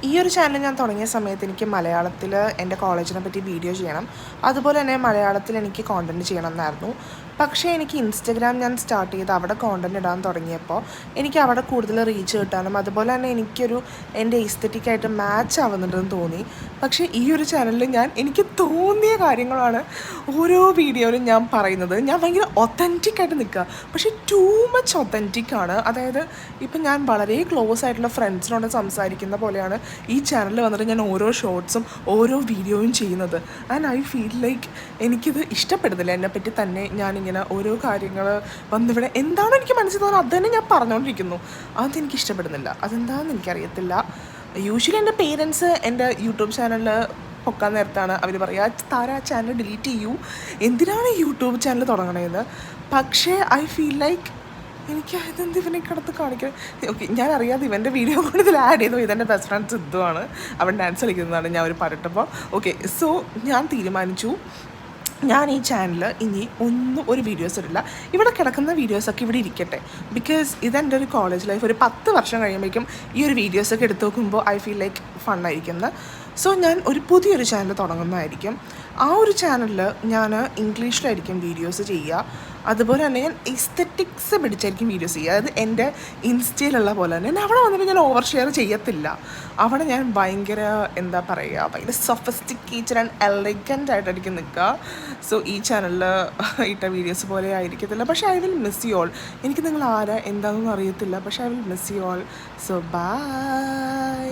ഈ ഒരു ചാനൽ ഞാൻ തുടങ്ങിയ സമയത്ത് എനിക്ക് മലയാളത്തിൽ എൻ്റെ കോളേജിനെ പറ്റി വീഡിയോ ചെയ്യണം, അതുപോലെ തന്നെ മലയാളത്തിൽ എനിക്ക് കോണ്ടൻറ്റ് ചെയ്യണം എന്നായിരുന്നു. പക്ഷേ എനിക്ക് ഇൻസ്റ്റഗ്രാം ഞാൻ സ്റ്റാർട്ട് ചെയ്ത് അവിടെ കോണ്ടൻറ്റ് ഇടാൻ തുടങ്ങിയപ്പോൾ എനിക്ക് അവിടെ കൂടുതൽ റീച്ച് കിട്ടാനും അതുപോലെ തന്നെ എൻ്റെ എസ്തെറ്റിക്കായിട്ട് മാച്ച് ആവുന്നുണ്ടെന്ന് തോന്നി. പക്ഷേ ഈ ഒരു ചാനലിൽ എനിക്ക് തോന്നിയ കാര്യങ്ങളാണ് ഓരോ വീഡിയോയിലും ഞാൻ പറയുന്നത്. ഞാൻ ഭയങ്കര ഒത്തൻറ്റിക്കായിട്ട് നിൽക്കുക, പക്ഷേ ടൂ മച്ച് ഒത്തൻറ്റിക്കാണ്. അതായത് ഇപ്പം ഞാൻ വളരെ ക്ലോസ് ആയിട്ടുള്ള ഫ്രണ്ട്സിനോട് സംസാരിക്കുന്ന പോലെയാണ് ഈ ചാനലിൽ വന്നിട്ട് ഞാൻ ഓരോ ഷോർട്സും ഓരോ വീഡിയോയും ചെയ്യുന്നത്. ആൻഡ് ഐ ഫീൽ ലൈക്ക് എനിക്കിത് ഇഷ്ടപ്പെടുന്നില്ല. എന്നെപ്പറ്റി തന്നെ ഞാനിങ്ങനെ ഓരോ കാര്യങ്ങൾ വന്നിവിടെ എന്താണോ എനിക്ക് മനസ്സിൽ തോന്നുന്നത് അത് തന്നെ ഞാൻ പറഞ്ഞുകൊണ്ടിരിക്കുന്നു. അതെനിക്ക് ഇഷ്ടപ്പെടുന്നില്ല. അതെന്താണെന്ന് എനിക്കറിയത്തില്ല. യൂഷ്വലി എൻ്റെ പേരൻസ് എൻ്റെ യൂട്യൂബ് ചാനലിൽ പൊക്കാൻ നേരത്താണ് അവർ പറയുക, താര ചാനൽ ഡിലീറ്റ് ചെയ്യൂ, എന്തിനാണ് യൂട്യൂബ് ചാനൽ തുടങ്ങണതെന്ന്. പക്ഷേ ഐ ഫീൽ ലൈക്ക് എനിക്ക് ഇതെന്ത് ഇവനെ കിടത്ത് കാണിക്കണം. ഓക്കെ, ഞാൻ അറിയാതെ ഇവൻ്റെ വീഡിയോ കൊണ്ട് ഇതിൽ ആഡ് ചെയ്തു. ഇതെൻ്റെ ബെസ്റ്റ് ഫ്രണ്ട് സിദ്ധുവാണ്, അവൻ ഡാൻസ് കളിക്കുന്നതാണ് ഞാൻ അവർ പറഞ്ഞിട്ടപ്പോൾ. ഓക്കെ, സോ ഞാൻ തീരുമാനിച്ചു ഞാൻ ഈ ചാനൽ ഇനി ഒരു വീഡിയോസ് ഇടില്ല. ഇവിടെ കിടക്കുന്ന വീഡിയോസൊക്കെ ഇവിടെ ഇരിക്കട്ടെ. ബിക്കോസ് ഇതെൻ്റെ ഒരു കോളേജ് ലൈഫ്. ഒരു 10 വർഷം കഴിയുമ്പോഴേക്കും ഈ ഒരു വീഡിയോസൊക്കെ എടുത്ത് നോക്കുമ്പോൾ ഐ ഫീൽ ലൈക്ക് ഫണ്ണായിരിക്കുന്നത്. സോ ഞാൻ പുതിയൊരു ചാനൽ തുടങ്ങുന്നതായിരിക്കും. ആ ഒരു ചാനലിൽ ഞാൻ ഇംഗ്ലീഷിലായിരിക്കും വീഡിയോസ് ചെയ്യുക. അതുപോലെ തന്നെ ഞാൻ എസ്തെറ്റിക്സ് പിടിച്ചായിരിക്കും വീഡിയോസ് ചെയ്യുക. അതായത് എൻ്റെ ഇൻസ്റ്റയിലുള്ള പോലെ തന്നെ അവിടെ വന്നിട്ട് ഞാൻ ഓവർ ഷെയർ ചെയ്യത്തില്ല. അവിടെ ഞാൻ ഭയങ്കര ഭയങ്കര സൊഫിസ്റ്റിക്കേറ്റഡ് ആൻഡ് എലഗൻ്റ് ആയിട്ടായിരിക്കും നിൽക്കുക. സോ ഈ ചാനലിൽ ഇട്ട വീഡിയോസ് പോലെ ആയിരിക്കത്തില്ല. പക്ഷേ I will miss you all. എനിക്ക് നിങ്ങൾ ആരാ എന്താണെന്നൊന്നും അറിയത്തില്ല, പക്ഷേ I will miss you all. So by.